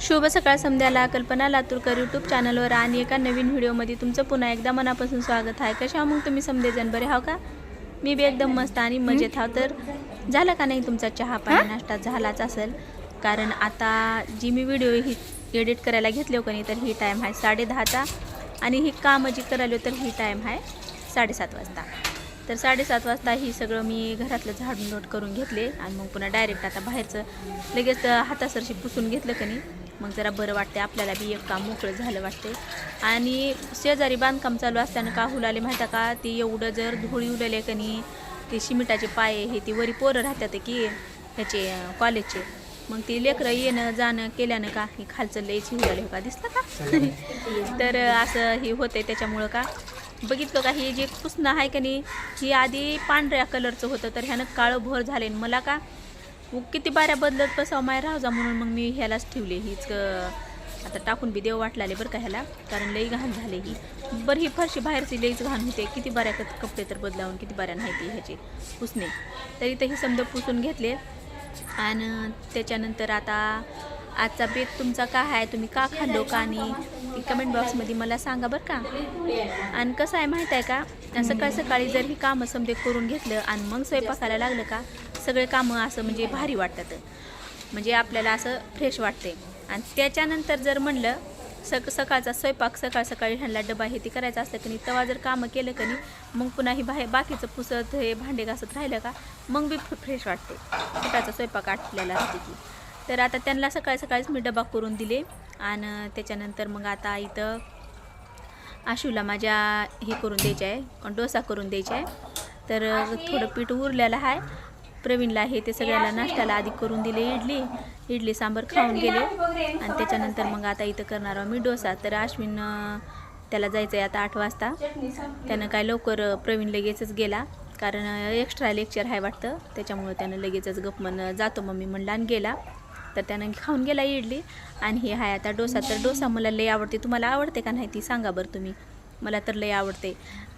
शुभ सकाळ समध्याला कल्पना लातूरकर यूट्यूब चॅनलवर आणि एका नवीन व्हिडिओमध्ये तुमचं पुन्हा एकदा मनापासून स्वागत आहे। कशा मग तुम्ही समधेजण बरे हाव का? मी बी एकदम मस्त आणि मजेत हाव। तर झाला का नाही तुमचा चहा पाणी नाश्ता? झालाच असेल, कारण आता जी मी व्हिडिओ ही एडिट करायला घेतले हो का नाही, तर ही टाईम आहे 10:30चा आणि ही कामं जी करायला तर ही टाईम आहे 7:30 वाजता। तर 7:30 वाजता ही सगळं मी घरातलं झाडून नोट करून घेतले आणि मग पुन्हा डायरेक्ट आता बाहेरचं लगेच हातासरशी पुसून घेतलं का नाही, मग जरा बरं वाटते, आपल्याला बी एक काम मोकळं झालं वाटते। आणि शेजारी बांधकाम चालू असताना का हुलाले माहिती का, ती एवढं जर धुळी उडले का नाही, ते सिमेंटाचे पाये हे ती वरी पोरं राहतात की ह्याचे कॉलेजचे, मग ती लेकरं येणं जाणं केल्यानं का हे खालचं लईच हुलाले हो का, दिसलं का? तर असं हे होतंय त्याच्यामुळं का बघितलं का, हे जे पुसणं आहे का नाही, ही आधी पांढऱ्या कलरचं होतं, तर ह्यानं काळं भोर झाले। मला का किती बाऱ्या बदलत बसावं माय राहू जा म्हणून मग मी ह्यालाच ठेवले। हीच आता टाकून बी देव वाटलाले बरं का ह्याला, कारण लई घाण झाले ही। बरं ही फरशी बाहेरची लईच घाण होते, किती बाऱ्या कपडे तर बदलावून किती बाऱ्या नाही ती ह्याचे पुसणे। तर इथं ही समजा पुसून घेतले आणि त्याच्यानंतर आता आजचा बेत तुमचा काय आहे, तुम्ही का खाल्लो का नाही, ती कमेंट बॉक्समध्ये मला सांगा बरं का। आणि कसं आहे माहीत आहे का, सकाळी सकाळी जर ही कामं समजे करून घेतलं आणि मग स्वयंपाकाला लागलं का, सगळे कामं असं म्हणजे भारी वाटतात, म्हणजे आपल्याला असं फ्रेश वाटते। आणि त्याच्यानंतर जर म्हणलं सकाळचा स्वयंपाक सकाळी ह्यांना डबा हे ती करायचं असतं की नाही, तेव्हा जर कामं केलं का नाही, मग पुन्हा ही बाकीचं पुसत हे भांडे घासत राहिलं का, मग बी फ्रेश वाटते, सकाळचा स्वयंपाक आटलेला असते की। तर आता त्यांना सकाळीच मी डबा करून दिले आणि त्याच्यानंतर मग आता इथं आशूला माझ्या हे करून द्यायचं आहे, डोसा करून द्यायचा आहे। तर थोडं पीठ उरलेलं आहे, प्रवीणला हे ते सगळ्याला नाश्त्याला आधी करून दिले, इडली सांबार खाऊन गेले आणि त्याच्यानंतर मग आता इथं करणार आहोत मी डोसा। तर अश्विन त्याला जायचं आहे आता 8 वाजता, त्यानं काय लवकर प्रवीण लगेचच गेला, कारण एक्स्ट्रा लेक्चर आहे वाटतं, त्याच्यामुळं त्यानं लगेचच गप जातो मम्मी म्हणला आणि गेला। तर त्यानं खाऊन गेला इडली आणि हे आहे आता डोसा। तर डोसा मला लई आवडते, तुम्हाला आवडते का नाही ती सांगा बरं तुम्ही, मला तर लई आवडते।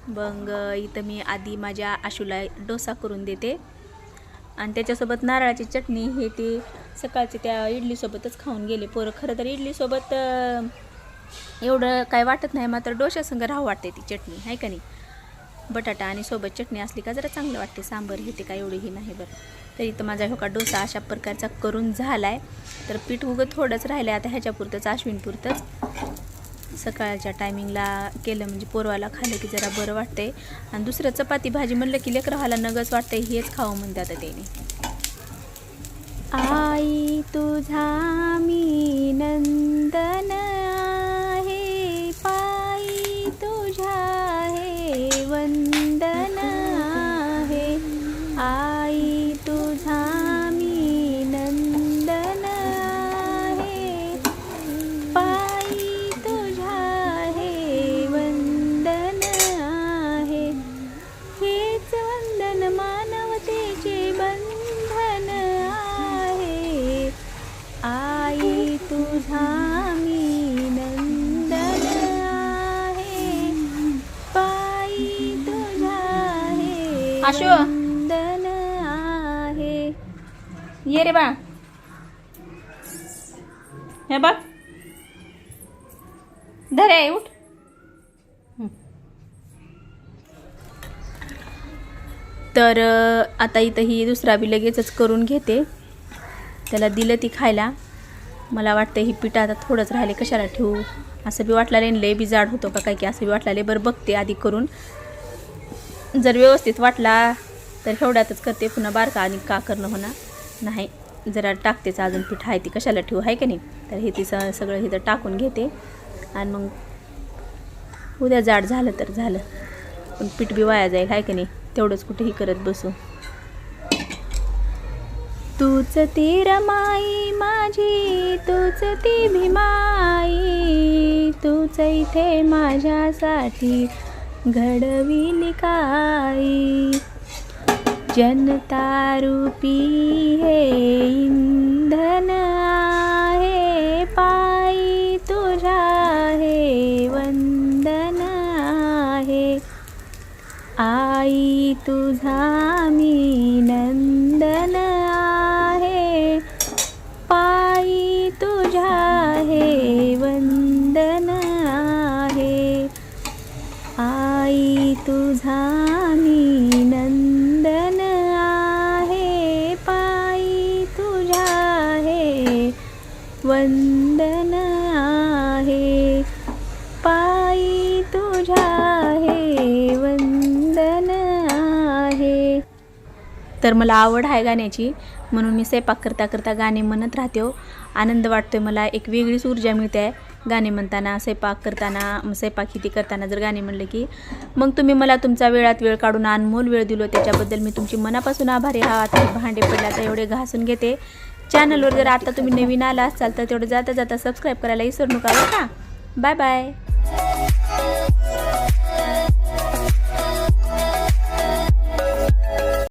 मग इथं मी आधी माझ्या आशूला डोसा करून देते आणि त्याच्यासोबत नारळाची चटणी हे ते सकाळचे त्या इडलीसोबतच खाऊन गेले पोरं। खरं तर इडलीसोबत एवढं काय वाटत नाही, मात्र डोशासंग राहू वाटते ती चटणी आहे का नाही, बटाटा आणि सोबत चटणी असली का जरा चांगलं वाटते, सांबर हे ते काय एवढंही नाही बरं। तर इथं माझा हो का डोसा अशा प्रकारचा करून झाला आहे। तर पीठ उगं थोडंच राहिलं आहे आता, ह्याच्यापुरतंच आश्विनपुरतंच सकाळच्या टायमिंगला केलं म्हणजे पोरवाला खाल्लं की जरा बरं वाटतंय। आणि दुसरं चपाती भाजी म्हणलं की लेकराला नगच वाटतंय, हेच खावं म्हणतात त्याने। आई तुझा मी नंदन आहे, पायी तुझ्या हे वंदन आहे, आई तुझा मी नंदन आहे, पायी तुझ्या हे वंदन आहे, हेच वंदन मानवतेचे बंधन आहे, आई तुझा मी नंदन आहे, पायी तुझ्या हे वंदन आहे। ये रे बा, हे बघ धरे उठ। तर आता इथं ही दुसरा बी लगेचच करून घेते, त्याला दिलं ती खायला। मला वाटतं ही पीठ आता थोडंच राहिले, कशाला ठेवू असं बी वाटलं, लय बी जाड होतो का काय की असं बी वाटलं। बरं बघते आधी करून, जर व्यवस्थित वाटला तर एवढ्यातच करते, पुन्हा बारका आणि का करणं होणार नाही, जरा टाकतेच अजून पीठ आहे ती, कशाला ठेवू आहे का नाही। तर हे ती सगळं इथं टाकून घेते आणि मग उद्या जाड झालं तर झालं, पण पीठ बी वाया जाईल आहे का नाही, तेवढंच कुठेही करत बसू। तूच ती रमाई माझी, तूच ती भीमाई, तूच इथे माझ्यासाठी घडविली काई, जनता रूपी हे इंधन आहे, पायी तुझ्या हे वंदन आहे, आई तुझा मी नंदन आहे, पायी तुझ्या नंदन आहे पायी तुझ्या हे वंदन आहे पायी तुझ्या हे वंदन आहे. तर मला आवड आहे गाण्याची, म्हणून मी स्वयंपाक करता करता गाणे म्हणत राहते हो. आनंद वाटतोय मला, एक वेगळीच ऊर्जा मिळते आहे गाणे म्हणताना, स्वयंपाक करताना, स्वयंपाक हिती करताना जर गाणे म्हणले की. मग तुम्ही मला तुमचा वेळात वेळ काढून अनमोल वेळ दिलो त्याच्याबद्दल मी तुमची मनापासून आभारी आहे. आता भांडे पडले आता एवढे घासून घेते. चॅनलवर जर आता तुम्ही नवीन आला असाल तर तेवढं जाता जाता सबस्क्राईब करायला विसरू नका बरं का. Bye bye.